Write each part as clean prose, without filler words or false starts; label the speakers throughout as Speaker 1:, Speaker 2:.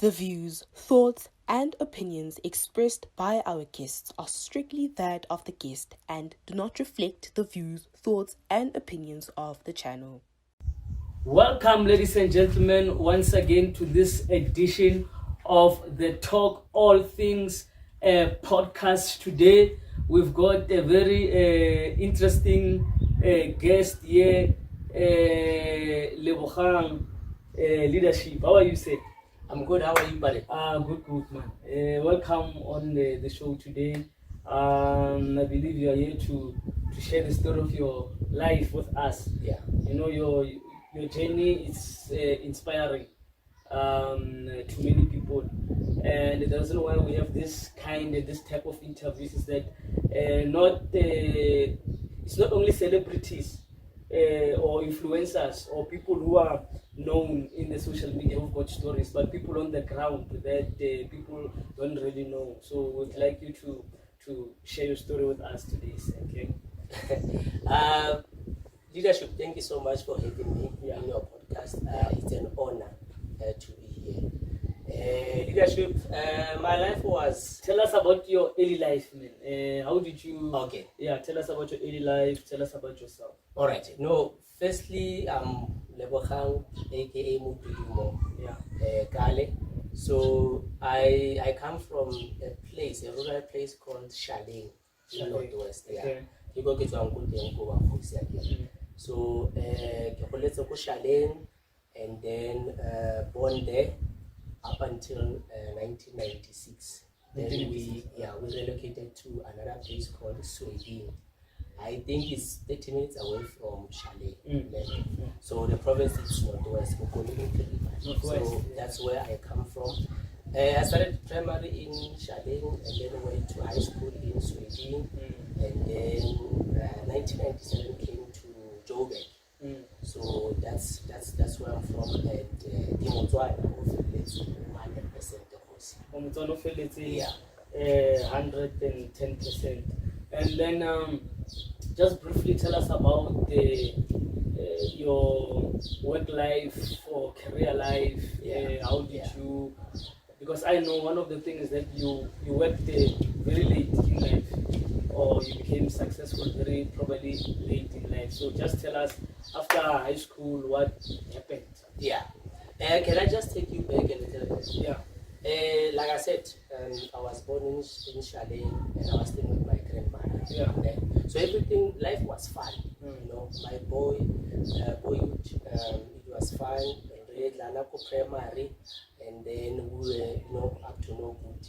Speaker 1: The views, thoughts, and opinions expressed by our guests are strictly that of the guest and do not reflect the views, thoughts, and opinions of the channel.
Speaker 2: Welcome, ladies and gentlemen, once again to this edition of the Talk All Things podcast. Today, we've got a very interesting guest here, Lebogang Leadership. How are you, sir?
Speaker 3: I'm good. How are you, buddy?
Speaker 2: Good, man. Welcome on the show today. I believe you are here to share the story of your life with us.
Speaker 3: Yeah.
Speaker 2: You know, your journey is inspiring to many people. And the reason why we have this type of interviews is that it's not only celebrities or influencers or people who are known in the social media who've got stories, but people on the ground that people don't really know. So we'd like you to share your story with us today. Okay.
Speaker 3: Leadership, thank you so much for having me in your podcast. It's an honor to be here. Leadership, my life was...
Speaker 2: Tell us about your early life, man. How did you...
Speaker 3: Okay.
Speaker 2: Yeah, tell us about your early life. Tell us about yourself.
Speaker 3: All right. No, firstly, I'm Lebogang, aka Mutudumo.
Speaker 2: Yeah.
Speaker 3: Kale. So I come from a rural place called Shaleng in Northwest.
Speaker 2: Okay.
Speaker 3: So let's go Shaleng and then born there up until 1996. Then we relocated to another place called Sweden. I think it's 30 minutes away from Shaleng. So the province is Northwest. So that's where I come from. I started primary in Shaleng and then went to high school in Sweden. And then 1997 came to Joburg. So that's where I'm from. And the Motswana affiliates 100% the course.
Speaker 2: Motswana affiliates 110%. And then just briefly tell us about your work life or career life. How did you? Because I know one of the things that you worked very late in life, or you became successful very probably late in life. So just tell us after high school what happened.
Speaker 3: Yeah. Can I just take you back a little bit?
Speaker 2: Yeah.
Speaker 3: Like I said, I was born in Shaleng and I was staying with my grandmother.
Speaker 2: Yeah.
Speaker 3: Okay? So life was fun. You know, my boyhood, it was fun. And primary, and then we were, up to no good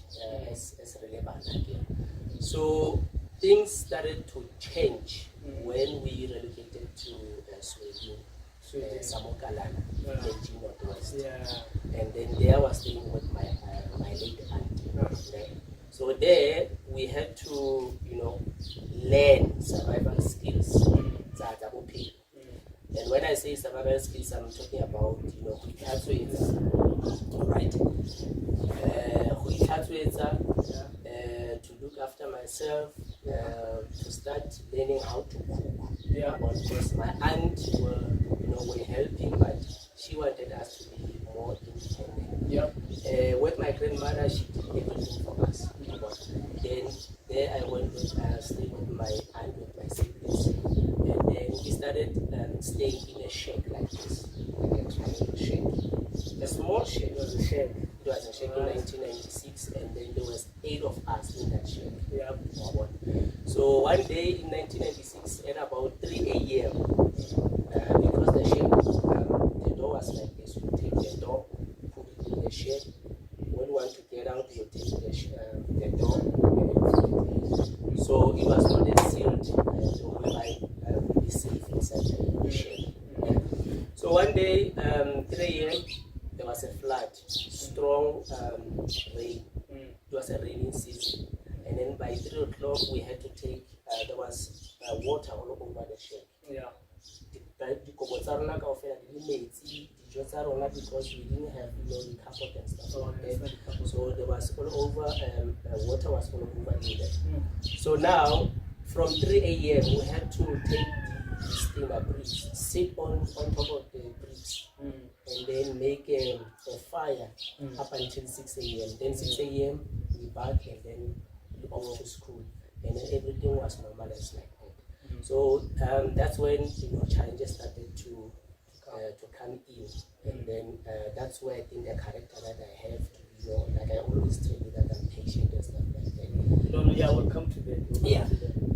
Speaker 3: as relevant again. So things started to change when we relocated to Sweden. Samokalana, in Northwest. And then there I was staying with my late auntie. Okay? So there we had to, learn survival skills. And when I say survival skills, I'm talking about, to look after myself, to start learning how to cook. Because my aunt were helping, but she wanted us to be more independent. With my grandmother, she did everything for us. Then there I went to stay with my aunt, with my siblings. And then we started staying in a shack like this. A small shack. It was a shack. It was a shack in 1996, and then there was 8 of us in that shack. So one day in 1996, at about 3 a.m., because the shack, the door was like this, you take the door, put it in the shack. When you want to get out, you take the door. So it was not a sealed, so we might be safe inside the shack. So one day, 3 a.m., there was a flood, strong rain. It was a rainy season. And then by 3 o'clock, we had to take, there was water all over the shack. Because we didn't have the carpet and stuff like that. So there was all over, water was all over there. So now, from 3 a.m., we had to take the thing are bricks. Sit on top of the bricks and then make a fire up until 6 a.m. Then 6 a.m. we back and then off to school. And then everything was normalized like that. So that's when challenges started to come in, and then that's where I think the character that I have to be, like I always tell you that I'm patient and stuff like that.
Speaker 2: Yeah, we'll come to that.
Speaker 3: Yeah.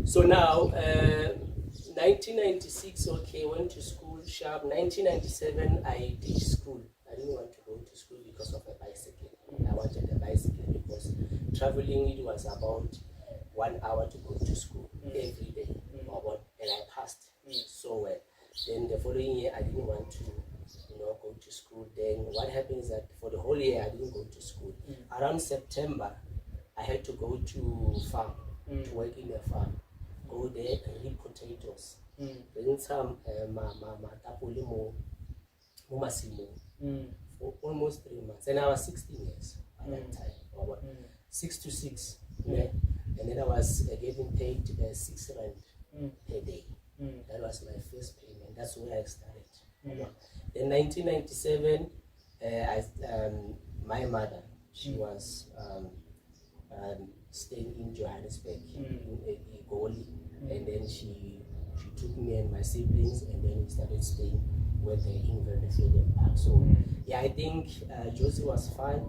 Speaker 3: So now, 1996, okay, went to school sharp. 1997, I ditched school. I didn't want to go to school because of a bicycle. I wanted a bicycle because traveling, it was about 1 hour to go to school every day, and I passed so well. Then the following year, I didn't want to, go to school. Then what happened is that for the whole year, I didn't go to school. Around September, I had to go to farm, to work in the farm. Go there and reap potatoes. Bring some tapoli mo masimo for almost 3 months. And I was 16 years at that time. 6 to 6. Yeah. And then I was getting paid 6 rand per day. That was my first payment. That's where I started. Then 1997, my mother, she was staying in Johannesburg, in Egoli, and then she took me and my siblings, and then we started staying with her in Freedom Park. So yeah, I think Josie was fine,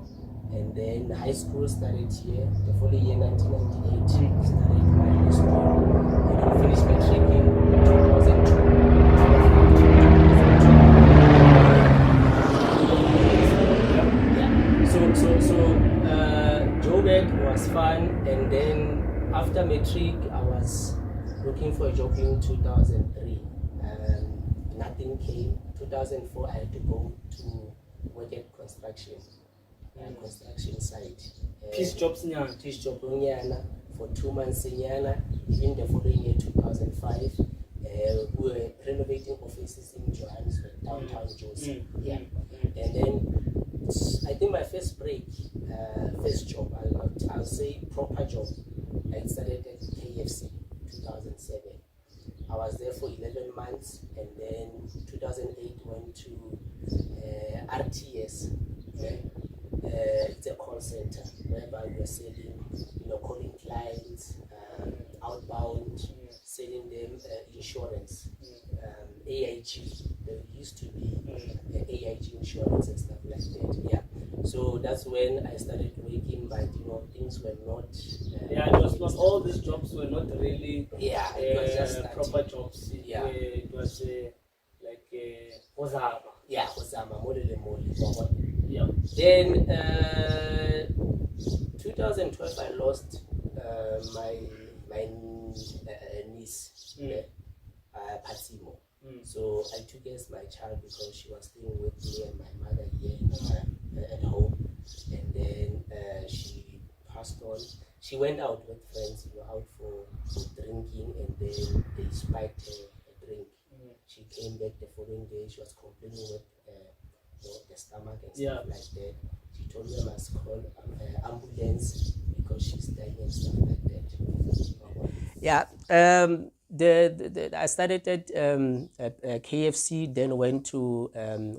Speaker 3: and then high school started here. The following year, 1998, started my high school, and then finished matric in 2002. Joburg was fun, and then after matric, I was looking for a job in 2003. Nothing came. 2004, I had to go to work at construction site.
Speaker 2: Peace jobs in
Speaker 3: Peace job for 2 months in Yana. Even the following year, 2005, we were renovating offices in Johannesburg, downtown Josie. Yeah, and then I think my first break, first job, I'll say proper job, I started at KFC 2007. I was there for 11 months, and then 2008 went to RTS. It's a call center whereby we're selling, calling clients, outbound, selling them insurance, AIG. There used to be AIG insurance and stuff like that. Yeah. So that's when I started working, but things were not.
Speaker 2: It was not all these jobs were not really.
Speaker 3: Yeah, it was just
Speaker 2: proper jobs.
Speaker 3: Yeah,
Speaker 2: it was like Hozama.
Speaker 3: Yeah, Hozama, mole.
Speaker 2: Yeah.
Speaker 3: Then 2012, I lost my niece, Patimo. So I took her as my child because she was staying with me and my mother here at home. And then she passed on. She went out with friends, out for drinking, and then they spiked her a drink. She came back the following day. She was complaining with the stomach and stuff like that. She told me I must call ambulance because she's dying and stuff like that. Yeah. I started at KFC, then went to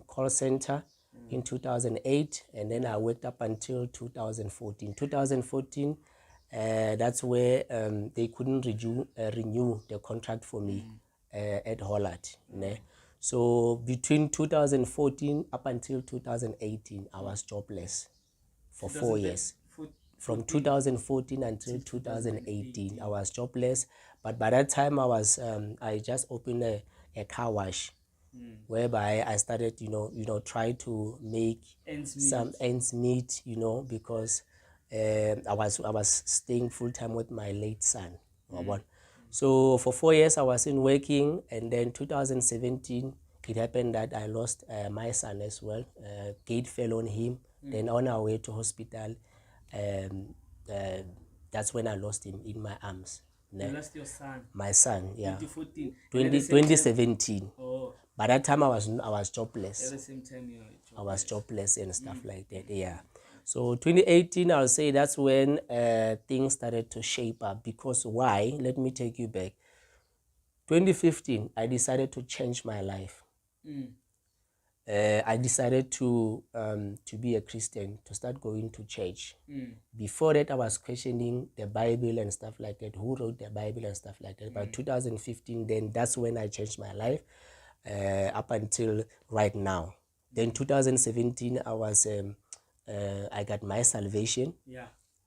Speaker 3: call center in 2008, and then I worked up until 2014. 2014, that's where they couldn't renew the contract for me at Holland. So between 2014 up until 2018, I was jobless for 4 years. From 2014 until 2018, I was jobless. But by that time, I just opened a car wash, whereby I started, try to make some ends meet, because I was staying full time with my late son. So for 4 years, I wasn't working, and then 2017, it happened that I lost my son as well. Gate fell on him. Then on our way to hospital, that's when I lost him in my arms.
Speaker 2: You lost your son?
Speaker 3: My son, yeah.
Speaker 2: 2014?
Speaker 3: 2017.
Speaker 2: Oh.
Speaker 3: By that time, I was jobless.
Speaker 2: At the same time, you were jobless.
Speaker 3: I was jobless and stuff like that, yeah. So 2018, I'll say that's when things started to shape up. Because why? Let me take you back. 2015, I decided to change my life. I decided to be a Christian, to start going to church. Before that, I was questioning the Bible and stuff like that. Who wrote the Bible and stuff like that? But 2015, then that's when I changed my life up until right now. Then 2017, I got my salvation.
Speaker 2: Yeah.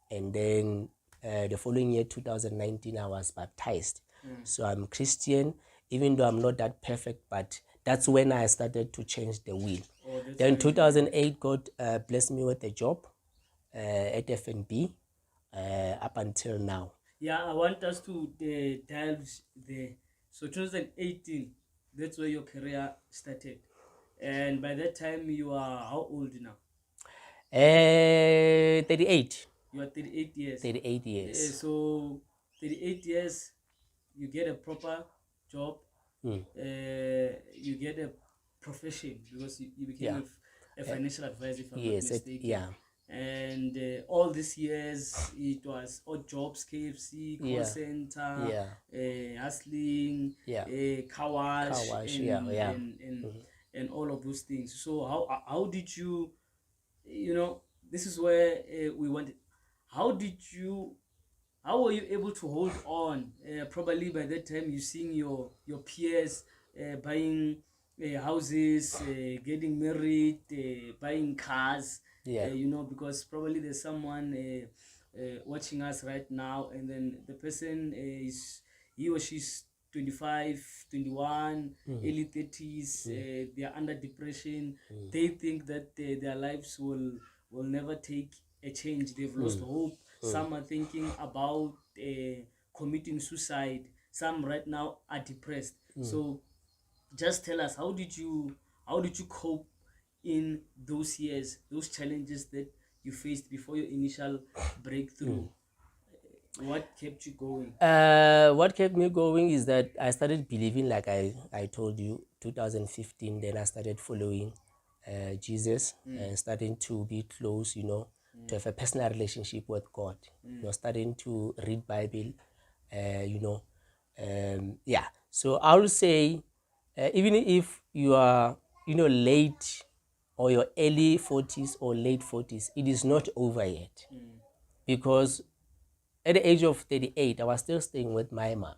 Speaker 3: And then the following year, 2019, I was baptized. So I'm Christian, even though I'm not that perfect, but that's when I started to change the wheel. Then 2008, God blessed me with a job at FNB up until now.
Speaker 2: Yeah, I want us to delve there. So 2018, that's where your career started. And by that time, you are how old now?
Speaker 3: 38.
Speaker 2: You are 38 years.
Speaker 3: 38 years.
Speaker 2: So 38 years, you get a proper job. You get a profession because you became a financial advisor, if I'm not mistaken. And all these years, it was odd jobs, KFC, call center, hustling, car wash, and all of those things. So how did you, this is where we wanted. How were you able to hold on? Probably by that time you seeing your peers buying houses, getting married, buying cars. Because probably there's someone watching us right now, and then the person he or she's 25, 21, early 30s. They are under depression. They think that their lives will never take a change. They've lost hope. Some are thinking about committing suicide. Some right now are depressed. So just tell us, how did you cope in those years, those challenges that you faced before your initial breakthrough? What kept you going?
Speaker 3: What kept me going is that I started believing, like I told you, 2015. Then I started following Jesus and starting to be close, to have a personal relationship with God. Starting to read Bible, So I would say, even if you are, late or your early 40s or late 40s, it is not over yet, because at the age of 38, I was still staying with my mom.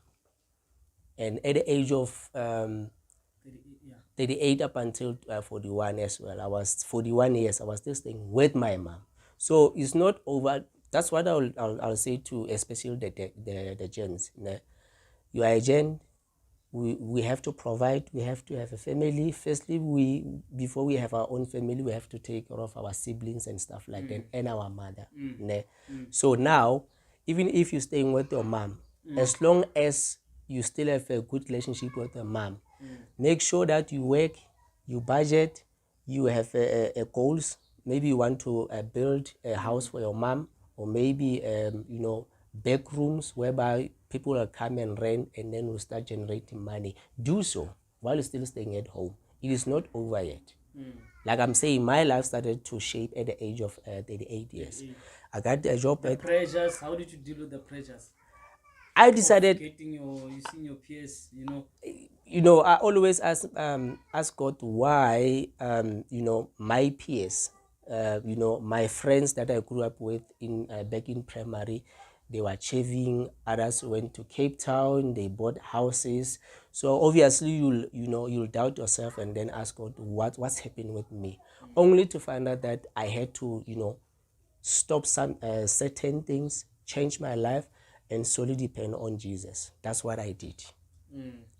Speaker 3: And at the age of 38 up until 41 as well, I was 41 years, I was still staying with my mom. So it's not over. That's what I'll say to especially the gents. You are a gent. We have to provide. We have to have a family. Firstly, before we have our own family, we have to take care of our siblings and stuff like that, and our mother. So now, even if you're staying with your mom, as long as you still have a good relationship with your mom, make sure that you work, you budget, you have goals. Maybe you want to build a house for your mom, or maybe back rooms whereby people will come and rent, and then will start generating money. Do so while you're still staying at home. It is not over yet. Like I'm saying, my life started to shape at the age of 38 years. I got a job.
Speaker 2: The pressures. How did you deal with the pressures?
Speaker 3: I decided
Speaker 2: getting you seeing your peers.
Speaker 3: I always ask God why my peers, my friends that I grew up with in back in primary, they were achieving. Others went to Cape Town. They bought houses. So obviously you'll doubt yourself and then ask God what's happening with me, only to find out that I had to stop some certain things, change my life, and solely depend on Jesus. That's what I did.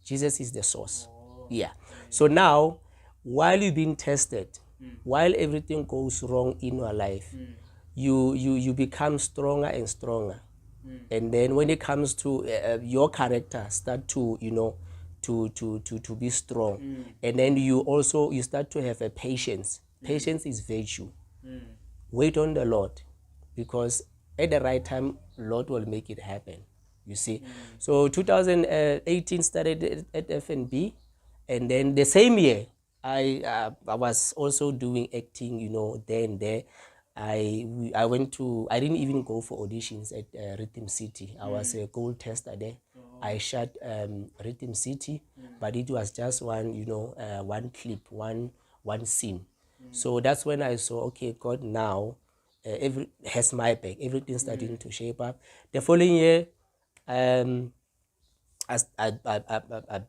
Speaker 3: Jesus is the source. So now, while you've been tested, while everything goes wrong in your life, you become stronger and stronger. And then when it comes to your character, start to to be strong. And then you start to have a patience. Patience is virtue. Wait on the Lord, because at the right time, Lord will make it happen. You see. So 2018 started at FNB, and then the same year I was also doing acting, there and there. I didn't even go for auditions at Rhythm City. I was a gold tester there. I shot Rhythm City, but it was just one, one clip, one scene. So that's when I saw, okay, God now every has my back. Everything's starting to shape up. The following year, um, I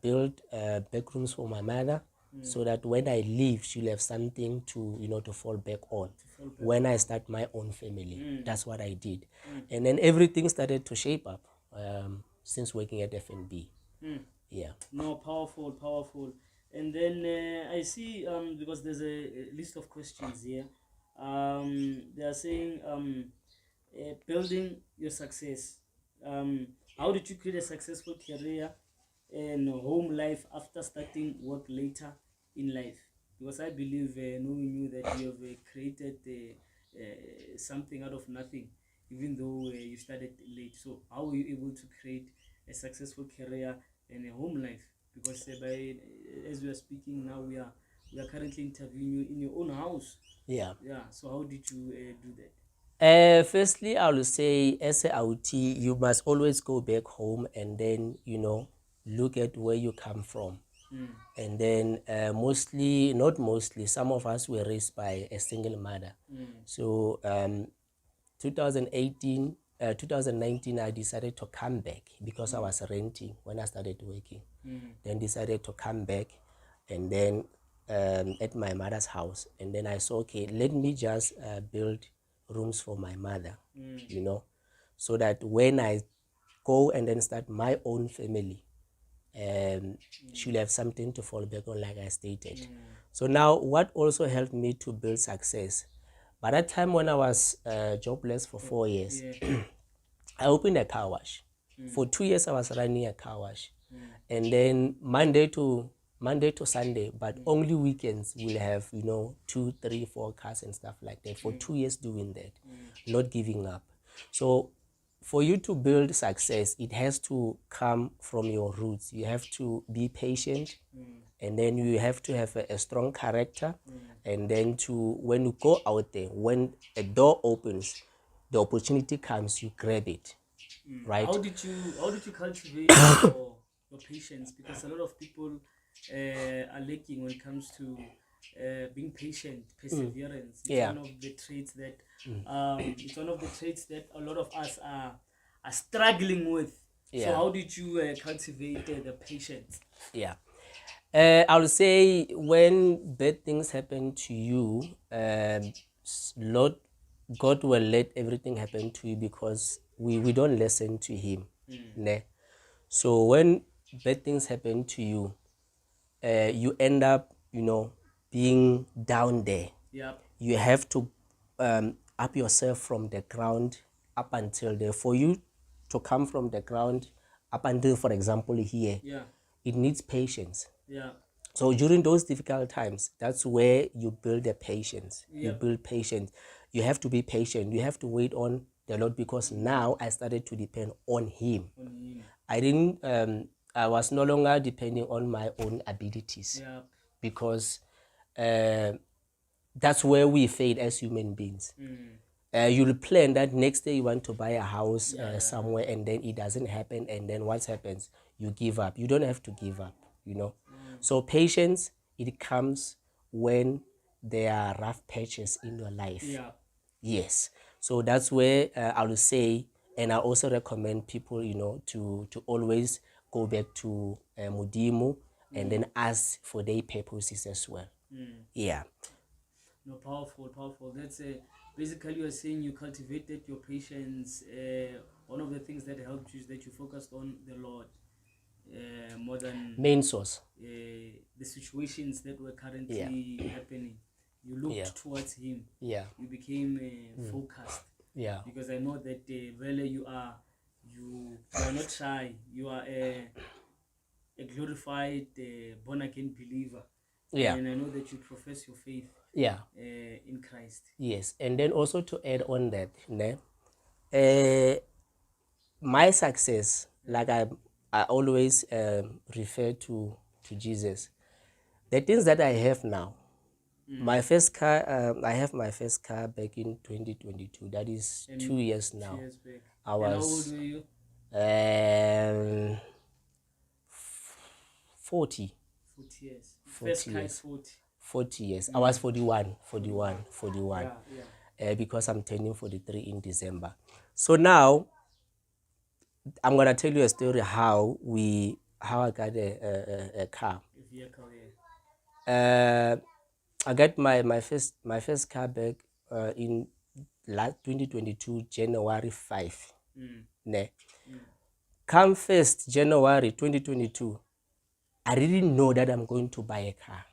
Speaker 3: built back rooms for my mother, so that when I leave, she'll have something to to fall back on. When I start my own family, that's what I did, and then everything started to shape up since working at FNB. Yeah.
Speaker 2: No, powerful, powerful. And then I see because there's a list of questions here. They are saying building your success. How did you create a successful career and home life after starting work later in life? Because I believe, knowing you, that you have created something out of nothing, even though you started late. So how were you able to create a successful career and a home life? Because as we are speaking now, we are currently interviewing you in your own house.
Speaker 3: Yeah.
Speaker 2: So how did you do that?
Speaker 3: Firstly, I will say, as a OT, you must always go back home and then, look at where you come from. And then mostly, not mostly, some of us were raised by a single mother. So 2019, I decided to come back because I was renting when I started working. Then decided to come back, and then at my mother's house. And then I saw, okay, let me just build rooms for my mother, so that when I go and then start my own family, she'll have something to fall back on, like I stated. So now, what also helped me to build success, by that time when I was jobless for 4 years, I opened a car wash. For 2 years, I was running a car wash, and then Monday to Sunday, but only weekends we'll have 2, 3, 4 cars and stuff like that. For 2 years doing that, not giving up. So for you to build success, it has to come from your roots. You have to be patient, and then you have to have a strong character, and then when you go out there, when a door opens, the opportunity comes, you grab it. Right?
Speaker 2: How did you cultivate your patience? Because a lot of people are lacking when it comes to being patient, perseverance. It's one of the traits that a lot of us are struggling with. So how did you cultivate the patience?
Speaker 3: Yeah. I would say, when bad things happen to you, Lord, God will let everything happen to you because we don't listen to Him. Ne? So when bad things happen to you, you end up, being down there.
Speaker 2: Yep.
Speaker 3: You have to up yourself from the ground up until there. For you to come from the ground up until, for example, here, it needs patience.
Speaker 2: Yeah.
Speaker 3: So during those difficult times, that's where you build the patience. You build patience. You have to be patient. You have to wait on the Lord, because now I started to depend on Him. I didn't. I was no longer depending on my own abilities, because that's where we fail as human beings. You'll plan that next day you want to buy a house somewhere, and then it doesn't happen, and then what happens? You give up. You don't have to give up, So patience, it comes when there are rough patches in your life. Yes. So that's where I will say, and I also recommend people, to always go back to Mudimu, and then ask for their purposes as well. Yeah.
Speaker 2: No, powerful, powerful. That's basically you're saying you cultivated your patience. One of the things that helped you is that you focused on the Lord more than
Speaker 3: main source.
Speaker 2: The situations that were currently happening. You looked towards Him.
Speaker 3: Yeah.
Speaker 2: You became focused.
Speaker 3: Yeah.
Speaker 2: Because I know that really you are not shy. You are a glorified born again believer.
Speaker 3: Yeah.
Speaker 2: And I know that you profess your faith.
Speaker 3: Yeah.
Speaker 2: In Christ.
Speaker 3: Yes, and then also to add on that, my success, like I always refer to Jesus. The things that I have now, my first car, I have my first car back in 2022. That is 2 years now.
Speaker 2: 2 years back.
Speaker 3: I was.
Speaker 2: And how old were you?
Speaker 3: 40.
Speaker 2: 40 years.
Speaker 3: 40
Speaker 2: First kite
Speaker 3: years.
Speaker 2: 40.
Speaker 3: 40 years. I was 41.
Speaker 2: Yeah.
Speaker 3: Because I'm turning 43 in December. So now I'm gonna tell you a story how I got a car.
Speaker 2: A vehicle, yeah.
Speaker 3: I got my first car back in last 2022 January 5. Ne. Come 1st January 2022, I didn't know that I'm going to buy a car.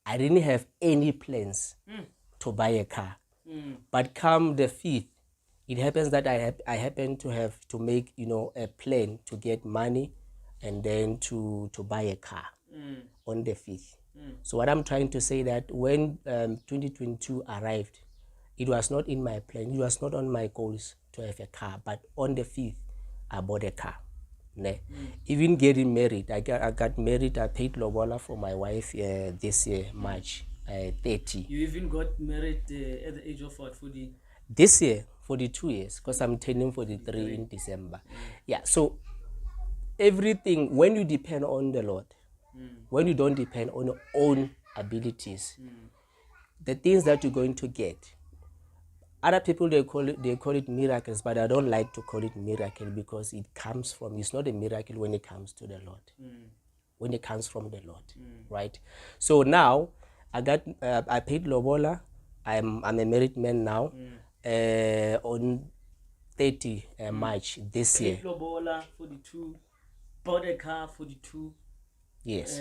Speaker 3: I didn't have any plans to buy a car. But come the 5th, it happens that I happen to have to make a plan to get money and then to buy a car on the 5th. So what I'm trying to say that when 2022 arrived, it was not in my plan, it was not on my goals to have a car, but on the 5th I bought a car. Ne? Even getting married, I got married, I paid lobola for my wife this year, March 30.
Speaker 2: You even got married at the age of what, 40?
Speaker 3: This year, 42 years, because I'm turning 43 in December. Yeah, so everything, when you depend on the Lord, when you don't depend on your own abilities, the things that you're going to get, other people they call it miracles, but I don't like to call it miracle because it's not a miracle when it comes to the Lord. When it comes from the Lord, right? So now I paid lobola. I'm a married man now. On 30 March this year.
Speaker 2: Paid lobola 42, bought a car 42.
Speaker 3: Yes.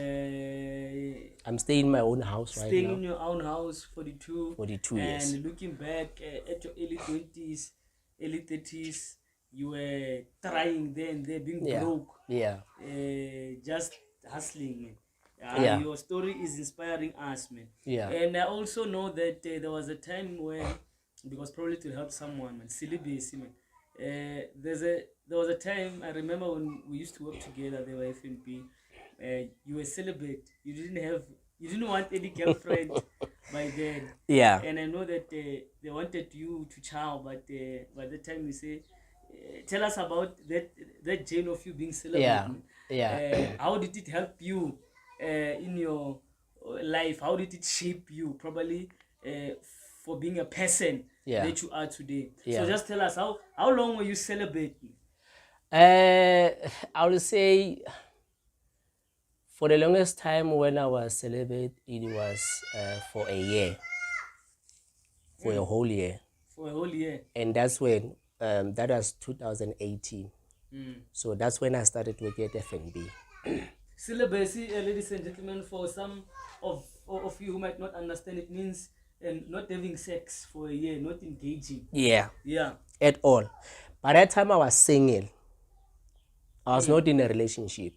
Speaker 3: I'm staying in my own house right now.
Speaker 2: Staying in your own house 42.
Speaker 3: 42
Speaker 2: and
Speaker 3: years.
Speaker 2: And looking back at your early 20s, early 30s, you were trying there and there, being broke.
Speaker 3: Yeah.
Speaker 2: Just hustling,
Speaker 3: man.
Speaker 2: Your story is inspiring us, man.
Speaker 3: Yeah.
Speaker 2: And I also know that there was a time when, because probably to help someone, man, celibacy, man. There was a time I remember when we used to work together. They were FNP. You were celibate. You didn't want any girlfriend by then.
Speaker 3: Yeah.
Speaker 2: And I know that they wanted you to chow, but by the time you say, tell us about that journey of you being celibate.
Speaker 3: Yeah.
Speaker 2: Man.
Speaker 3: Yeah.
Speaker 2: How did it help you in your life? How did it shape you, probably for being a person that you are today?
Speaker 3: Yeah.
Speaker 2: So just tell us, how long were you celebrating?
Speaker 3: I would say for the longest time when I was celibate, it was for a year, for a whole year.
Speaker 2: For a whole year.
Speaker 3: And that's when, that was 2018. So that's when I started working at FNB.
Speaker 2: Celibacy, ladies and gentlemen, for some of you who might not understand, it means not having sex for a year, not engaging.
Speaker 3: Yeah.
Speaker 2: Yeah.
Speaker 3: At all. By that time I was single. I was not in a relationship.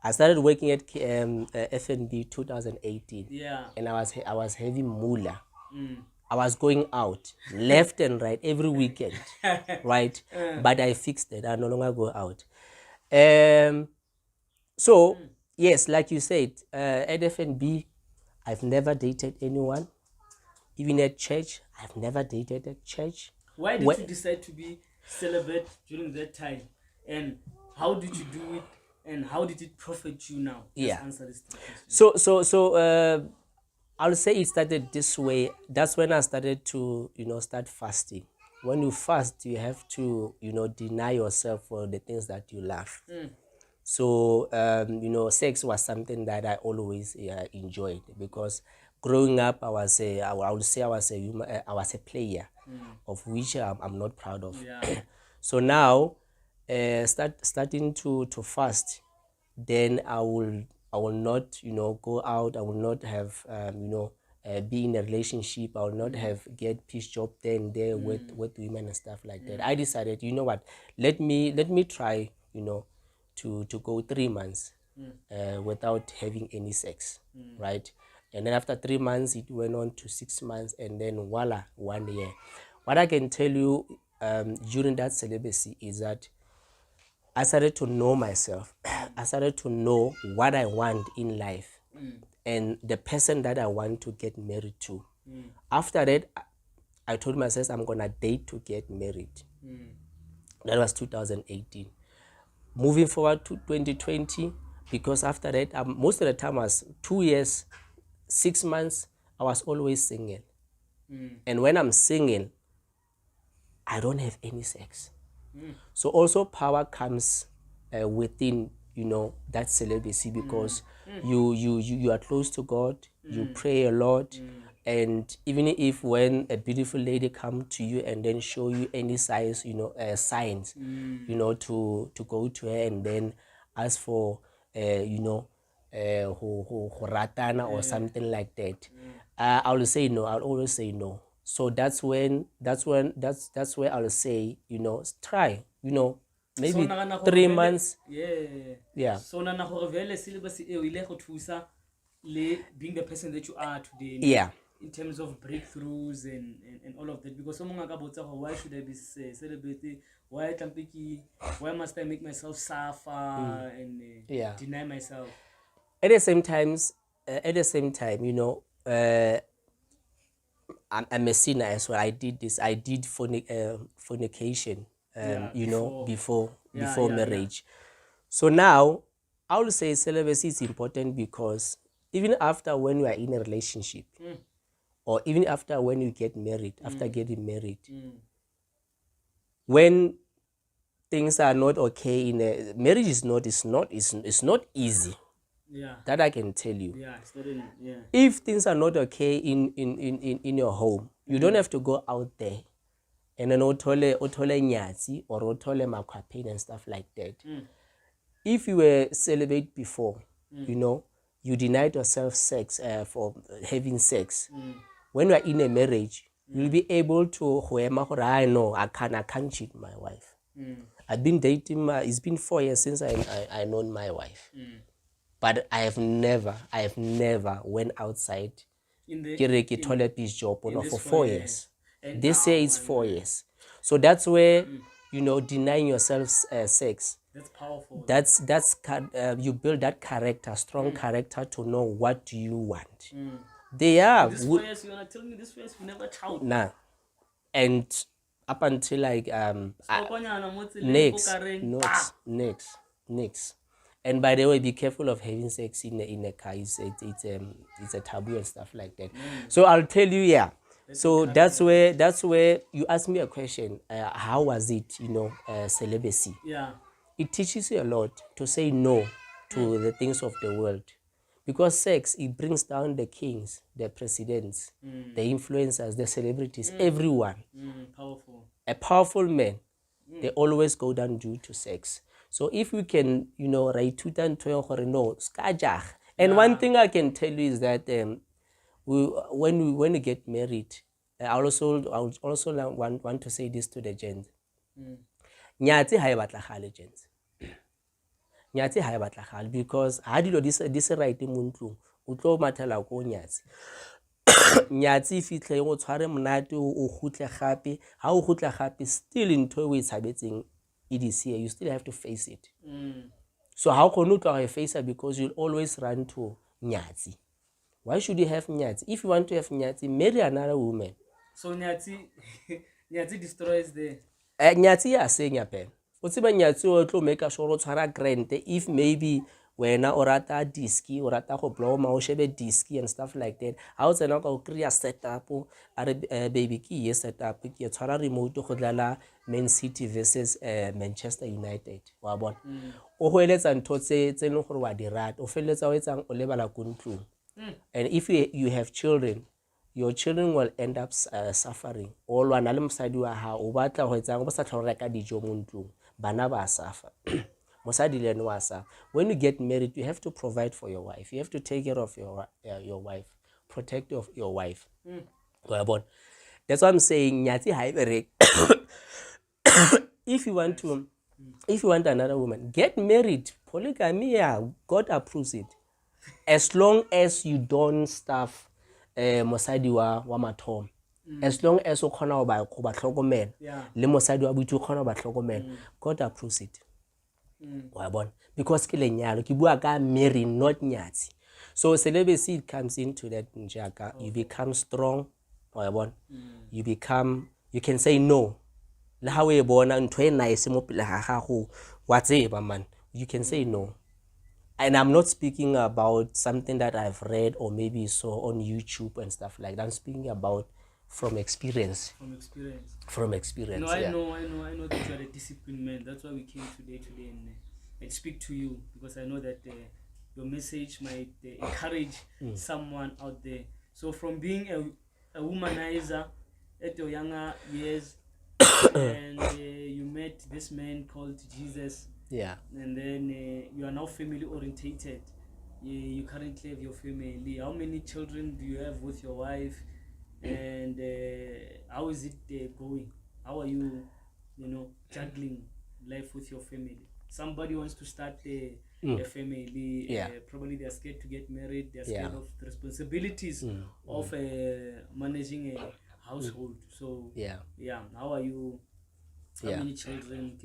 Speaker 3: I started working at FNB 2018.
Speaker 2: Yeah.
Speaker 3: And I was having moolah. I was going out left and right every weekend, right? But I fixed it. I no longer go out. So yes, like you said, at FNB, I've never dated anyone. Even at church, I've never dated at church.
Speaker 2: Why did you decide to be celibate during that time? And how did you do it? And how did it profit you now? Just answer this question.
Speaker 3: So I'll say it started this way. That's when I started to, start fasting. When you fast, you have to, deny yourself for the things that you love. So, sex was something that I always enjoyed because growing up, I would say I was a player, of which I'm not proud of.
Speaker 2: Yeah.
Speaker 3: So now, starting to fast, then I will not, go out. I will not have, be in a relationship. I will not have get peace job there and there with women and stuff like that. I decided, you know what, let me try, to go 3 months without having any sex, right? And then after 3 months, it went on to 6 months, and then voila, 1 year. What I can tell you during that celibacy is that I started to know myself. I started to know what I want in life and the person that I want to get married to. After that, I told myself I'm going to date to get married. That was 2018. Moving forward to 2020, because after that, most of the time was 2 years, 6 months, I was always single. And when I'm single, I don't have any sex. So also power comes within, that celibacy, because you are close to God, you pray a lot, and even if when a beautiful lady come to you and then show you any signs, to go to her and then ask for, ho ratana or something like that, I will say no. I'll always say no. So that's where I'll say, try, maybe
Speaker 2: So
Speaker 3: 3 months.
Speaker 2: Yeah. So nana gore vele celibacy e o ile go thusa le being the person that you are today.
Speaker 3: Yeah.
Speaker 2: In terms of breakthroughs and all of that, because someone ka botsa go, why should I be celebrating? Why must I make myself suffer and
Speaker 3: Yeah.
Speaker 2: deny myself?
Speaker 3: At the same time, I'm a sinner as well. I did fornication, before marriage. So now I will say celibacy is important, because even after when you are in a relationship, or even after when you get married, after getting married, when things are not okay in a marriage, is not easy.
Speaker 2: Yeah.
Speaker 3: That I can tell you.
Speaker 2: Yeah, it's not in, yeah.
Speaker 3: If things are not okay in your home, you don't have to go out there and then otole nyatsi or otole makwapeni and stuff like that. If you were celibate before, you denied yourself sex for having sex. When you are in a marriage, you'll be able to I know I can't cheat my wife. I've been dating it's been 4 years since I known my wife. But I have never went outside toilet piece job for 4 years. This year is 4 years. So that's where, denying yourself sex.
Speaker 2: That's powerful.
Speaker 3: That's you build that character, strong character, to know what do you want. They are.
Speaker 2: This 4 years, you wanna tell me this 4 years you never child?
Speaker 3: Nah. And up until like next. And by the way, be careful of having sex in a car. It's a taboo and stuff like that. So I'll tell you, yeah. So that's where you ask me a question. How was it, celibacy?
Speaker 2: Yeah.
Speaker 3: It teaches you a lot to say no to the things of the world, because sex, it brings down the kings, the presidents, the influencers, the celebrities, everyone.
Speaker 2: Powerful.
Speaker 3: A powerful man, they always go down due to sex. So if we can, write no, and one thing I can tell you is that when we get married, I would also want to say this to the gents. Nyatsi ha e batlagale, gents. Nyatsi ha e batlagale, because ha dilo di se right mo ntlong, o tlo mathela ko nyatsi. Nyatsi fitlhe go tshware monate, o gutle gape, ha o gutla gape, still ntho e tshabetseng it is here. You still have to face it. So how can you face it? Because you'll always run to nyatsi. Why should you have nyatsi? If you want to have nyatsi, marry another woman.
Speaker 2: So nyatsi destroys the
Speaker 3: nyatsi ya senya pen. O tseba nyatsi o tlo make sure o tshwara grant if maybe wena o rata diski, o rata go bloma, o shebe diski and stuff like that. How tsena ka o create setup, are baby ki ye setup ke tshwara remote go dlala Man City versus Manchester United. Wa bona. O go eletsa ntho tse leng gore wa di rata, o feletsa o etsang o lebala go ntlong. And if you have children, your children will end up suffering. O lwana le mosadi wa ha o batla go etsang go sa tlhore reka dijo mo ntlong, bana ba suffer. When you get married, you have to provide for your wife. You have to take care of your wife, protect your wife. That's why I'm saying nyati ha e bereke. If you want another woman, get married. Polygamy, yeah, God approves it. As long as you don't stuff mosadi wa mathom. As long as o khona go ba tlhokomela, le mosadi wa botho o khona ba tlhokomela, God approves it. Because ke lenyalo ke bua ka marry, not nyatsi. So celibacy comes into that njaka. You become strong. You can say no. Le ha we bona ntho e nice mo pele ga gago wa tseba man, you can say no. and I'm not speaking about something that I've read or maybe saw on YouTube and stuff like that. I'm speaking about from experience.
Speaker 2: From experience.
Speaker 3: From experience.
Speaker 2: No, I
Speaker 3: yeah.
Speaker 2: know that you are a disciplined man. That's why we came today and speak to you, because I know that your message might encourage someone out there. So from being a womanizer at your younger years, and you met this man called Jesus,
Speaker 3: Yeah.
Speaker 2: and then you are now family orientated. You currently have your family. How many children do you have with your wife, and how is it going? How are you, juggling life with your family? Somebody wants to start a family.
Speaker 3: Yeah.
Speaker 2: Probably they are scared to get married. They are
Speaker 3: Yeah.
Speaker 2: scared of the responsibilities of managing a household. So
Speaker 3: Yeah.
Speaker 2: how are you? How
Speaker 3: Yeah.
Speaker 2: many children?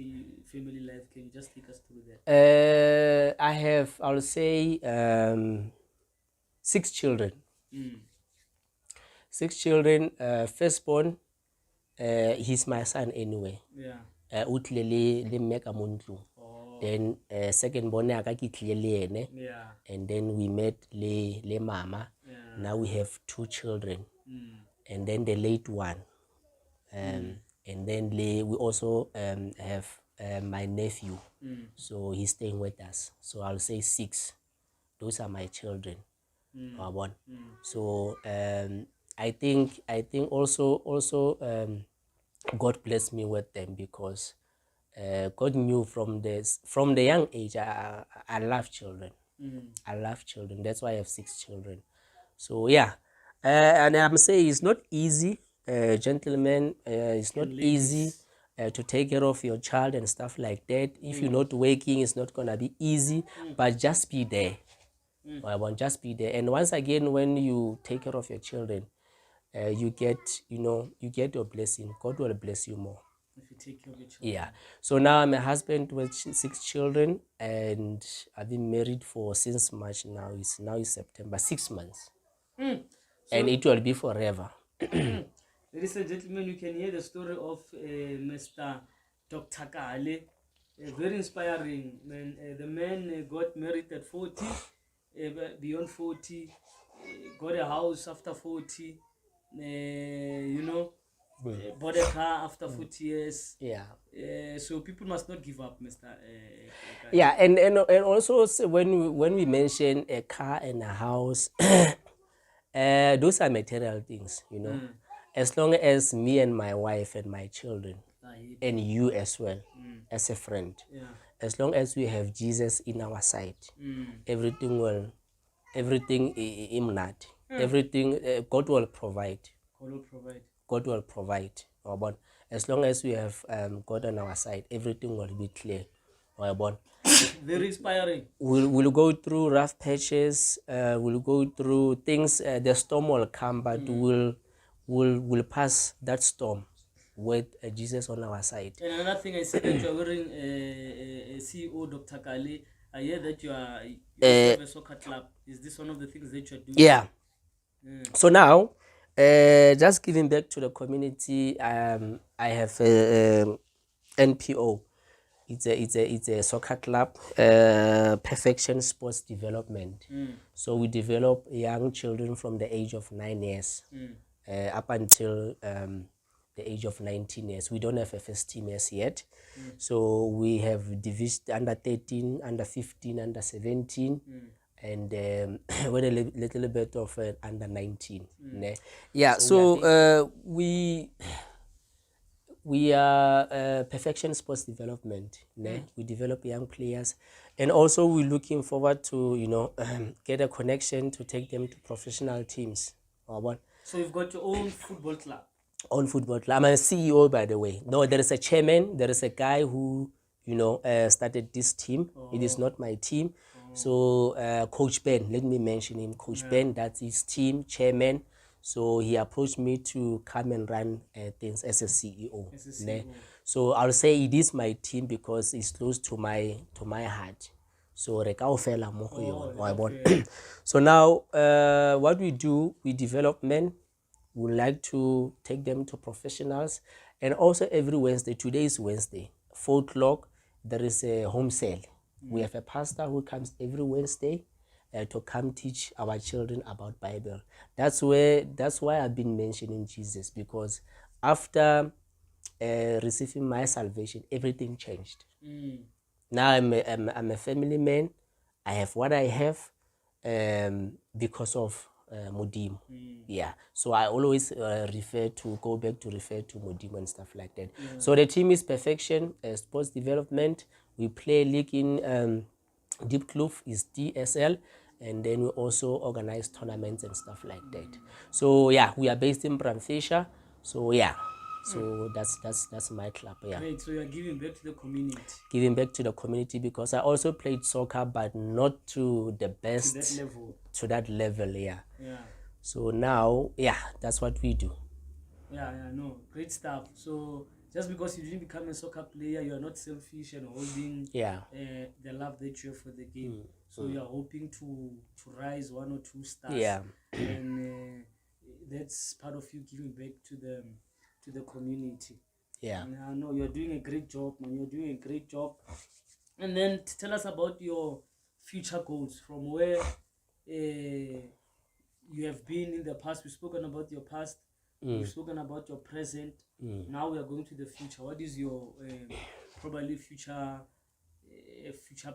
Speaker 2: Family life? Can you just take us through that?
Speaker 3: I have, I'll say, 6 children. 6 children. Firstborn, he's my son anyway.
Speaker 2: Yeah.
Speaker 3: Utlele le mme ka mo ntlong.
Speaker 2: Oh.
Speaker 3: Then second born ya ka ke tlile le ene.
Speaker 2: Yeah.
Speaker 3: And then we met le mama.
Speaker 2: Yeah.
Speaker 3: Now we have 2 children. And then the late one. And then we also have my nephew. So he's staying with us. So I'll say 6. Those are my children. One. So I think also God blessed me with them, because God knew from the young age I love children. I love children. That's why I have 6 children. So yeah, and I'm saying it's not easy, gentlemen. It's not easy to take care of your child and stuff like that. If you're not working, it's not gonna be easy. But just be there. I want just be there. And once again, when you take care of your children, you get your blessing. God will bless you more.
Speaker 2: If you take care of your children.
Speaker 3: Yeah. So now I'm a husband with 6 children, and I've been married since March. Now it's September, 6 months, and it will be forever.
Speaker 2: Ladies and gentlemen, you can hear the story of Mr. Dr. Kale. Very inspiring, man. The man got married at 40, beyond 40, got a house after 40, bought a car after 40 years.
Speaker 3: Yeah.
Speaker 2: So people must not give up, Mr. Kale.
Speaker 3: Yeah, and also when we mention a car and a house, those are material things, As long as me and my wife and my children, and you as well, as a friend, as long as we have Jesus in our side, everything imnat, everything God will provide. God will provide. But as long as we have God on our side, everything will be clear.
Speaker 2: Very inspiring.
Speaker 3: We'll go through rough patches. We'll go through things. The storm will come, but we'll pass that storm with Jesus on our side.
Speaker 2: And another thing, I see that you are wearing a CEO, Dr. Kale. I hear that you have a soccer club. Is this one of the things that you are doing?
Speaker 3: Yeah. So now, just giving back to the community, I have a NPO. It's a soccer club, Perfection Sports Development. So we develop young children from the age of 9 years up until the age of 19 years. We don't have a first team as yet. So we have division under 13, under 15, under 17. And with a little bit of under 19. Yeah, so we are Perfection Sports Development. We develop young players, and also we're looking forward to get a connection to take them to professional teams.
Speaker 2: So you've got your own football club.
Speaker 3: Own football club. I'm a CEO, by the way. No, there is a chairman. There is a guy who started this team. It is not my team. So Coach Ben, let me mention him. Coach Ben, that's his team chairman. So he approached me to come and run things as a CEO. So I'll say it is my team because it's close to my heart. So so now what we do, we develop men. We like to take them to professionals, and also every Wednesday. Today is Wednesday, 4 o'clock. There is a home sale. We have a pastor who comes every Wednesday to come teach our children about Bible. That's why I've been mentioning Jesus, because after receiving my salvation, everything changed. Now I'm a family man. I have what I have because of Mudim. Yeah. So I always go back to refer to Mudim and stuff like that. So the team is Perfection, sports development. We play league in Deep Kloof is DSL, and then we also organize tournaments and stuff like that. So yeah, we are based in Bramfisher. So yeah, so that's my club. Yeah.
Speaker 2: Great. So you are giving back to the community.
Speaker 3: Giving back to the community, because I also played soccer, but not to the best.
Speaker 2: To that level.
Speaker 3: To that level, yeah.
Speaker 2: Yeah.
Speaker 3: So now, yeah, that's what we do.
Speaker 2: Yeah, no, great stuff. So just because you didn't become a soccer player, you are not selfish and holding the love that you have for the game. So you are hoping to rise 1 or 2 stars.
Speaker 3: Yeah.
Speaker 2: And that's part of you giving back to the community.
Speaker 3: Yeah.
Speaker 2: And I know you're doing a great job, man. You're doing a great job. And then tell us about your future goals, from where you have been in the past. We've spoken about your past. We've spoken about your present. Now we are going to the future. What is your probably future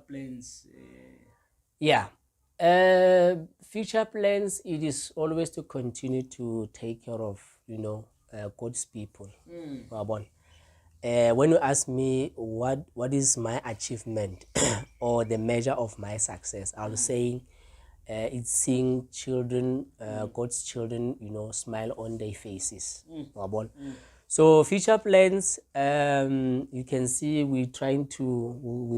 Speaker 2: plans?
Speaker 3: Yeah. Future plans, it is always to continue to take care of, God's people. When you ask me what is my achievement or the measure of my success, I'll say it's seeing children, God's children, smile on their faces. So future plans, you can see we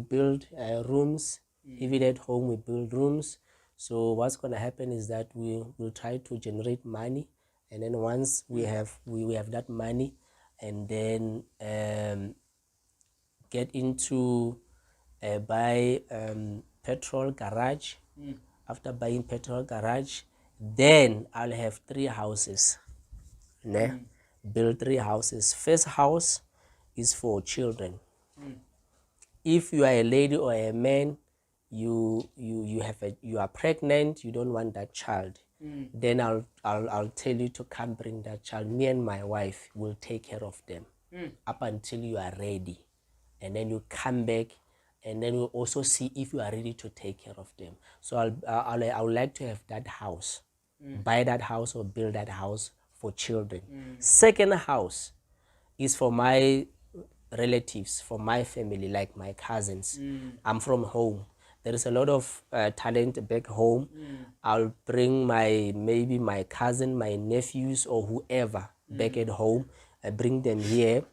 Speaker 3: build rooms. Even at home we build rooms. So what's going to happen is that we will try to generate money, and then once we have that money, and then get into buy petrol garage. After buying petrol garage, then I'll have 3 houses. Build 3 houses. First house is for children. If you are a lady or a man, you are pregnant, you don't want that child, then I'll tell you to come bring that child. Me and my wife will take care of them up until you are ready, and then you come back, and then we'll also see if you are ready to take care of them. So I would like to have that house, buy that house or build that house for children. Second house is for my relatives, for my family, like my cousins. I'm from home. There is a lot of talent back home. I'll bring maybe my cousin, my nephews, or whoever back at home. I bring them here,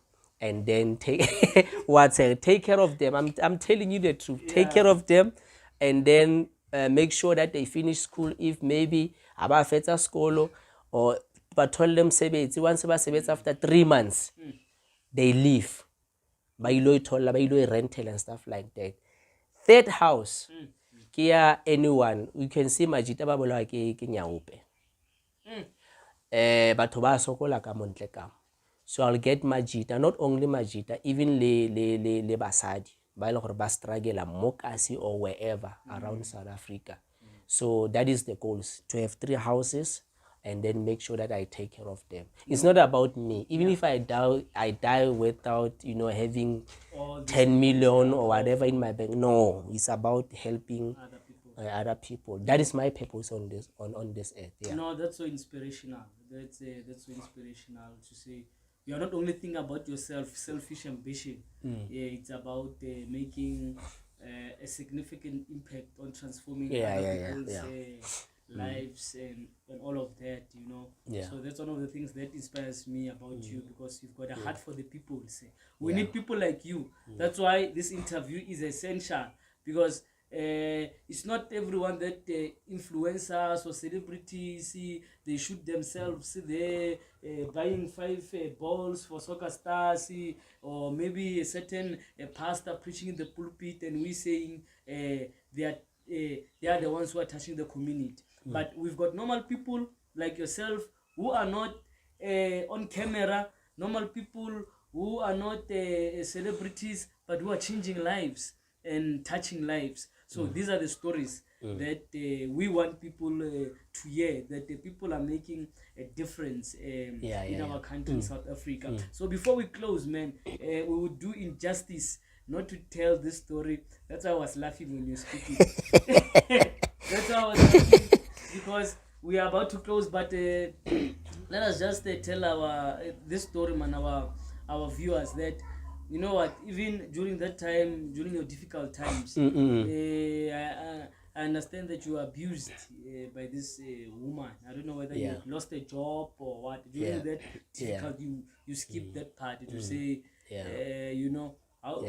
Speaker 3: and then take care of them. I'm telling you the truth. Take care of them, and then make sure that they finish school. If maybe abafetsa skolo, or bathole msebenzi, once basebenza after 3 months, they leave. Ba ilo rental and stuff like that. Third house, kia anyone. You can see Majita ba bola ke Nyaupe. Batho ba sokola ka montle ka. So I'll get Majita, not only Majita, even le basadi ba ile gore ba struggle Mokasi or wherever around South Africa. So that is the goals, to have 3 houses, and then make sure that I take care of them. It's not about me. Even if I die without, having 10 million or whatever in my bank. No, it's about helping other people. That is my purpose on this earth. Yeah.
Speaker 2: No, that's so inspirational. That's so inspirational to say you are not only thinking about yourself, selfish ambition. Yeah, it's about making a significant impact on transforming other people's lives and all of that, So that's one of the things that inspires me about you, because you've got a heart for the people. We need people like you. That's why this interview is essential, because it's not everyone that influencers or celebrities they shoot themselves they're buying 5 balls for soccer stars, or maybe a certain pastor preaching in the pulpit, and we saying they are the ones who are touching the community. But we've got normal people like yourself who are not on camera, normal people who are not celebrities, but who are changing lives. and touching lives. So these are the stories that we want people to hear, that the people are making a difference in our country, South Africa. So before we close, man, we would do injustice not to tell this story. That's why I was laughing when you're speaking. That's why I was laughing, because we are about to close, but let us just tell our this story, man, our viewers, that you know what, even during that time, during your difficult times, I understand that you were abused by this woman. I don't know whether you had lost a job or what. During that difficult, you skipped that part to say, you know, how,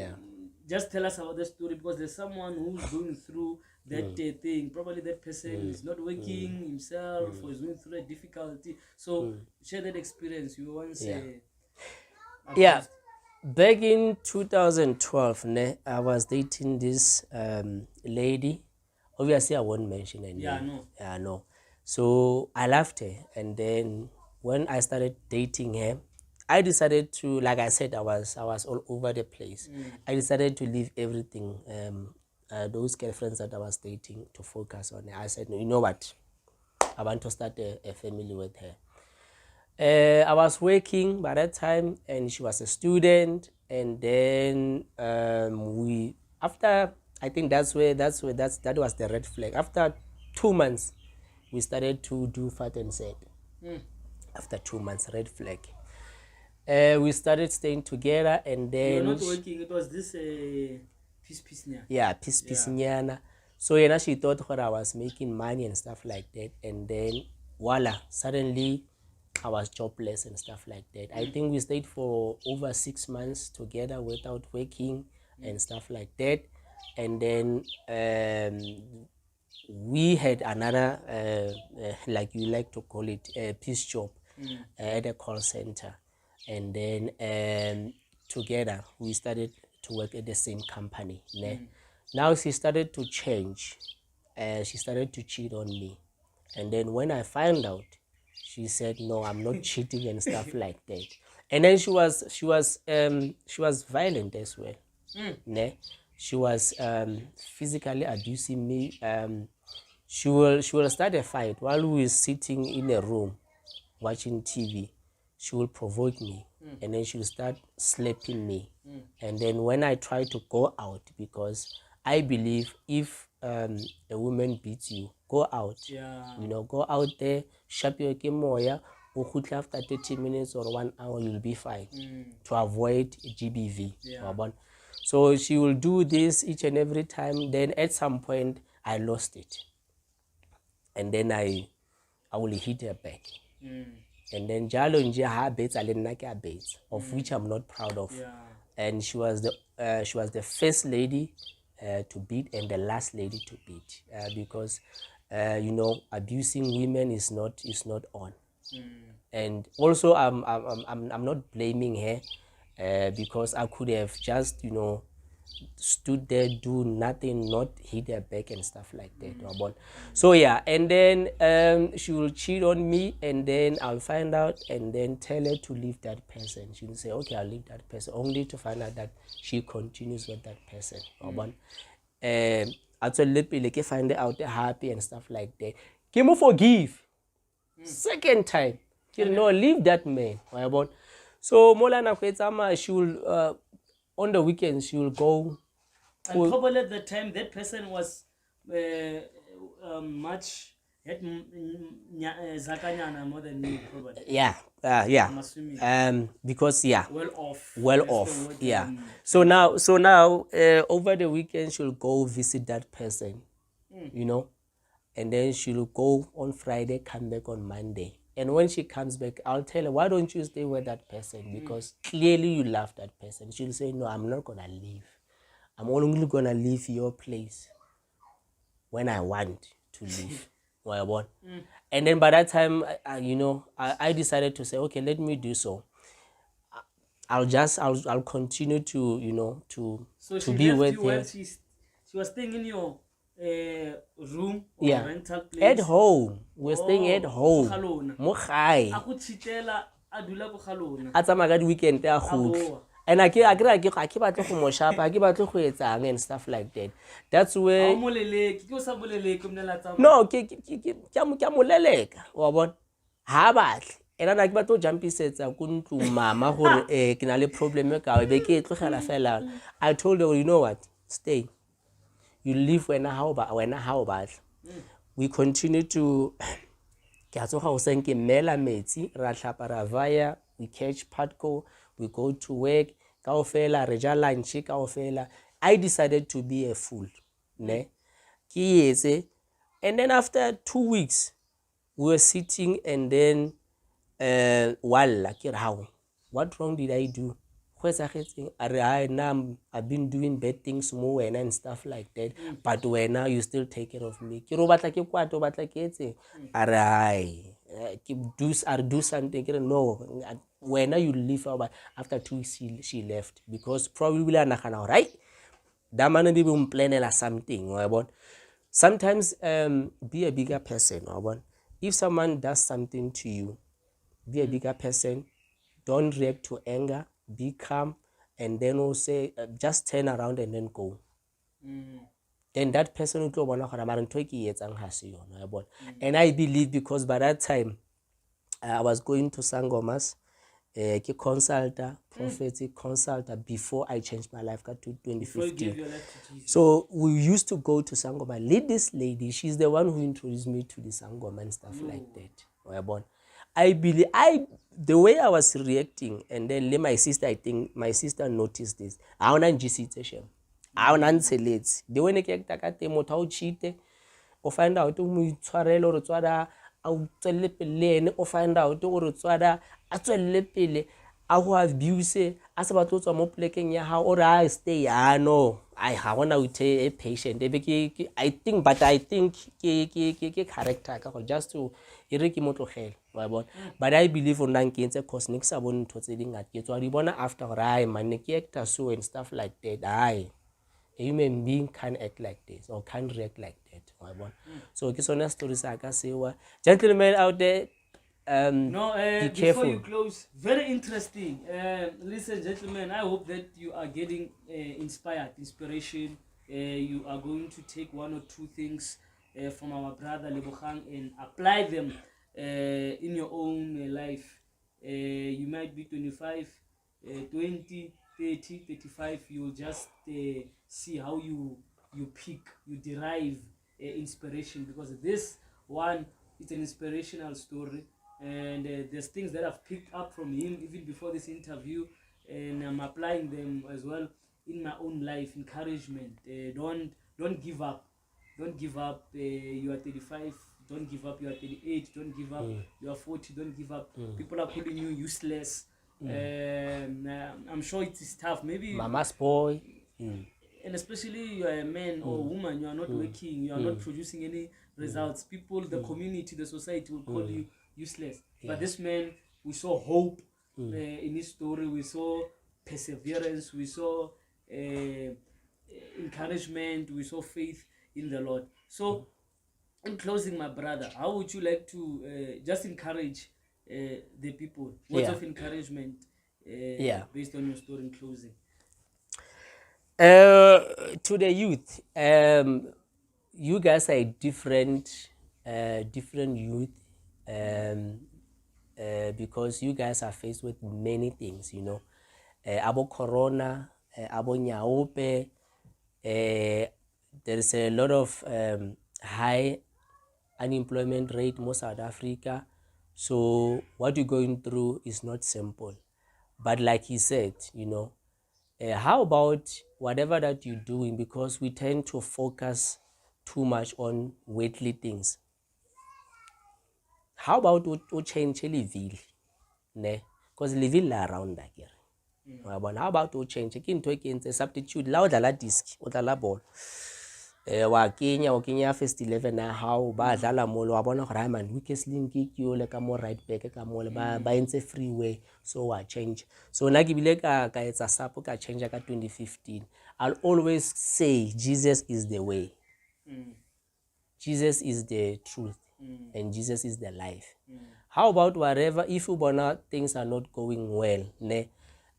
Speaker 2: just tell us about the story, because there's someone who's going through that thing. Probably that person is not working himself or is going through a difficulty. So share that experience. You once abused.
Speaker 3: Back in 2012, I was dating this lady. Obviously, I won't mention her name.
Speaker 2: Yeah, no.
Speaker 3: Yeah, no. So I left her, and then when I started dating her, I decided to, like I said, I was all over the place. I decided to leave everything, those girlfriends that I was dating, to focus on her. I said, no, you know what? I want to start a family with her. I was working by that time, and she was a student. And then we, after, I think that was the red flag. After 2 months, we started to do fat and said. After 2 months, red flag. We started staying together, and then
Speaker 2: You were not working. It was this peace nyana.
Speaker 3: Yeah, peace nyana. So she thought I was making money and stuff like that, and then voila, suddenly I was jobless and stuff like that. I think we stayed for over 6 months together without working and stuff like that. And then we had another, like you like to call it, a peace job at a call center. And then together we started to work at the same company. Now she started to change. She started to cheat on me. And then when I found out, she said, no, I'm not cheating and stuff like that. And then she was violent as well. She was physically abusing me. She will start a fight while we were sitting in a room watching TV. She will provoke me, and then she will start slapping me. And then when I try to go out, because I believe if a woman beats you, go out. You know, go out there, sharp your kemoya, after 30 minutes or 1 hour, you'll be fine. To avoid GBV. So she will do this each and every time. Then at some point, I lost it. And then I will hit her back. And then Jalo nje ha bets bets, of which I'm not proud of. And she was the first lady to beat and the last lady to beat, because you know, abusing women is not on. And also I'm not blaming her, because I could have just, you know, stood there, do nothing, not hit her back and stuff like that. So yeah, and then she will cheat on me, and then I'll find out and then tell her to leave that person. She will say, okay, I'll leave that person, only to find out that she continues with that person. Actually, find out happy and stuff like that. Can you forgive? Second time, you know, leave that man. So Molana Kwetama, she will on the weekends she will go.
Speaker 2: And probably at the time that person was much zakanyana more than you, probably.
Speaker 3: Yeah.
Speaker 2: I'm assuming.
Speaker 3: Because well off. Yeah. So now over the weekend she'll go visit that person, you know, and then she'll go on Friday, come back on Monday. And when she comes back, I'll tell her, why don't you stay with that person? Because clearly you love that person. She'll say, no, I'm not gonna leave. I'm only gonna leave your place when I want to leave. And then by that time, you know, I decided to say, okay, let me do so. I'll continue to, you know, to be with her.
Speaker 2: She was staying in your room or rental place?
Speaker 3: At home. We're staying at home. Mo gae.
Speaker 2: A go tshitela a dula go galona.
Speaker 3: A tsamaya ka di weekend a khutla. and I batle go mo shapa, ke batle go etsang and stuff like that. That's where no ke mo leleka wa bona ha batle ena na ke batlo jumpisetsa go ntlo mama gore ke na le problem ka be ke tlogela fela. I told her, you know what, stay, you live when how batle. We continue to ke a tsoga go seng ke mela metsi ra tlhapa ra vaya, we catch patco, we go to work kaofela re ja lunch kaofela. I decided to be a fool ne ke etse. And then after 2 weeks we were sitting, and then walla ke how, what wrong did I do? I've been doing bad things more and stuff like that, but when now you still take care of me. Do something. No, when you leave after 2 weeks she left because probably right. That man be planning something. Sometimes be a bigger person. If someone does something to you, be a bigger person. Don't react to anger. Be calm, and then we'll say, just turn around and then go. Then that person will go and I believe because by that time I was going to Sangomas, consulta, prophetic consulta before I changed my life to 2015. So we used to go to Sangoma. Lead this lady, she's the one who introduced me to the Sangoma and stuff like that. I believe the way I was reacting, and then my sister, I think my sister noticed this. I don't know I don't the way ke ka te motho o cheat o find out o mo itshwarele o re tswada a o tswelle pele ene o find out o re tswada a tswelle pele a go abuse a se batlo tswa mo plekeng ya ha o re I stay no I want to a patient I think ke character ka go just to ire ke motlogela wa bona. But I believe on nang ke ntse cause next sabone ntho tse dingata ke tswa di bona after gore ai man ke actor so and stuff like that. A human being can't act like this or can't react like that. So ke sona story sa ka sewa. Gentlemen out there, be careful.
Speaker 2: Before you close, very interesting. Listen, gentlemen, I hope that you are getting inspiration. You are going to take one or two things from our brother Lebogang and apply them in your own life. You might be 25, 20, 30, 35. You'll just see how you derive inspiration, because this one, it's an inspirational story, and there's things that I've picked up from him even before this interview, and I'm applying them as well in my own life. Encouragement. Don't give up. Don't give up. You are 35. Don't give up. You are 38. Don't give up. You are 40. Don't give up. People are calling you useless. I'm sure it is tough. Maybe
Speaker 3: mama's boy.
Speaker 2: And especially you are a man or a woman, you are not working, you are not producing any results. People, the community, the society will call you useless. But this man, we saw hope in his story. We saw perseverance. We saw encouragement. We saw faith in the Lord. So, in closing, my brother, how would you like to just encourage the people? Words of encouragement based on your story in closing.
Speaker 3: To the youth, you guys are different youth, because you guys are faced with many things, abo corona, abo nyaope, there is a lot of high unemployment rate in South Africa. So what you're going through is not simple, but like he said, how about whatever that you're doing, because we tend to focus too much on weighty things. How about we change Liville, ne? Because Liville la around that here. How about we change? Kin to a substitute. La odala disc, odala ball. Wa Kenya first 11 na how ba dlala molo wa bona gore man weakest link ke yo le ka mo right back ka mo le ba entse freeway, so wa change. So na ke bile ka etsa sapo ka change ka 2015. I'll always say Jesus is the way, Jesus is the truth, and Jesus is the life. How about whatever, if you bona things are not going well, ne,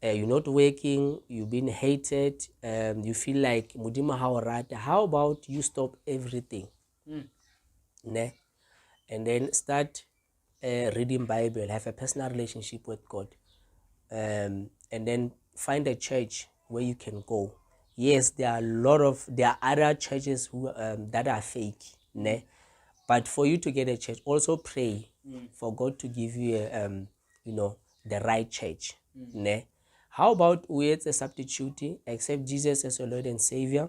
Speaker 3: you're not working, you've been hated, you feel like Mudima Hawarata, how about you stop everything? Ne? And then start reading Bible, have a personal relationship with God, and then find a church where you can go. Yes, there are other churches who that are fake, ne? But for you to get a church, also pray for God to give you the right church, ne? How about with a substitute, accept Jesus as your Lord and Savior,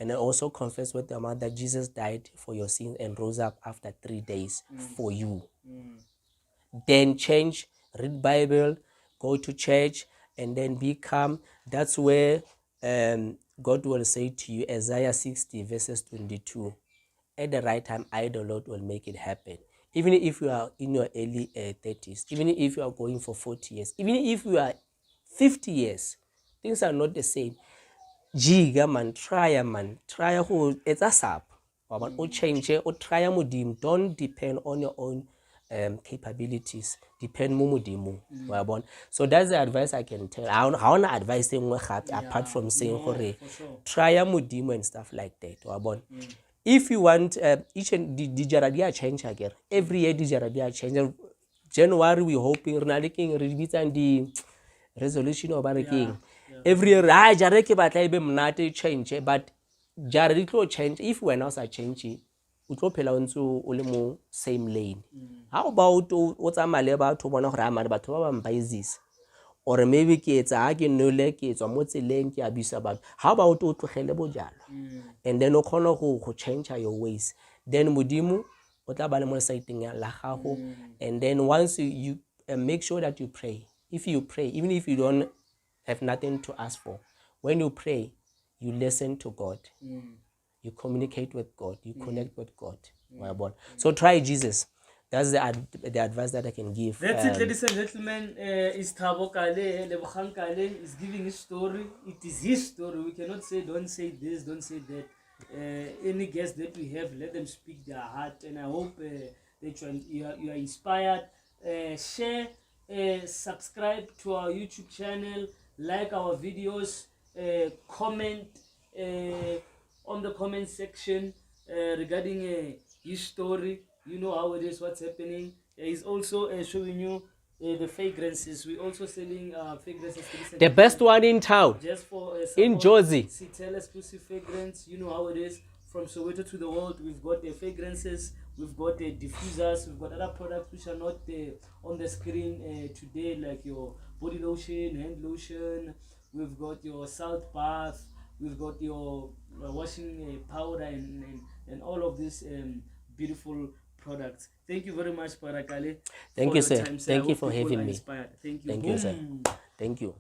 Speaker 3: and then also confess with your mouth that Jesus died for your sins and rose up after 3 days for you. Then change, read Bible, go to church, and then become. That's where God will say to you, Isaiah 60 verses 22, at the right time, I, the Lord, will make it happen. Even if you are in your early 30s, even if you are going for 40 years, even if you are 50 years, things are not the same. Jiga man, try who it's a sap. Or change or try mudim. Don't depend on your own capabilities. Depend mumudimu. So that's the advice I can tell. I want to advise them apart from saying hore, try mudimu and stuff like that. If you want each and the jaradia change again. Every year the jaradia change. January we hoping Ronaldo repeat and the resolution of our king. Every year jare ke batla ibe mnate change, but jare di tlo change. If when else change, o tlo phela ntse o le mo same lane. How about o tsamaya ba batho bona gore a mane batho ba ba mbaizisa, or maybe ke etsa ha ke nole ke tswa mo tseleng ke abisa batho. How about o tlogele bojalo, and then o khona go change your ways, then modimo o tla ba le mo saiteng la gago. And then once you make sure that you pray. If you pray, even if you don't have nothing to ask for, when you pray, you listen to God, you communicate with God, you connect with God. So try Jesus. That's the advice that I can give.
Speaker 2: That's it, ladies and gentlemen. Is Thabo Kale, Lebogang Kale is giving his story. It is his story. We cannot say, don't say this, don't say that. Any guest that we have, let them speak their heart. And I hope that you are inspired. Share, subscribe to our YouTube channel, like our videos, comment on the comment section regarding his story. You know how it is, what's happening. He's also showing you the fragrances. We're also selling fragrances.
Speaker 3: The best one in town.
Speaker 2: Just for
Speaker 3: in Jozi.
Speaker 2: Citel exclusive fragrance. You know how it is. From Soweto to the world, we've got the fragrances, we've got the diffusers, we've got other products which are not on the screen today, like your body lotion, hand lotion. We've got your salt bath. We've got your washing powder and all of these beautiful products. Thank you very much, Parakale.
Speaker 3: Thank you, sir.
Speaker 2: Time,
Speaker 3: Thank you for having me.
Speaker 2: Inspired. Thank you.
Speaker 3: Thank you, sir. Thank you.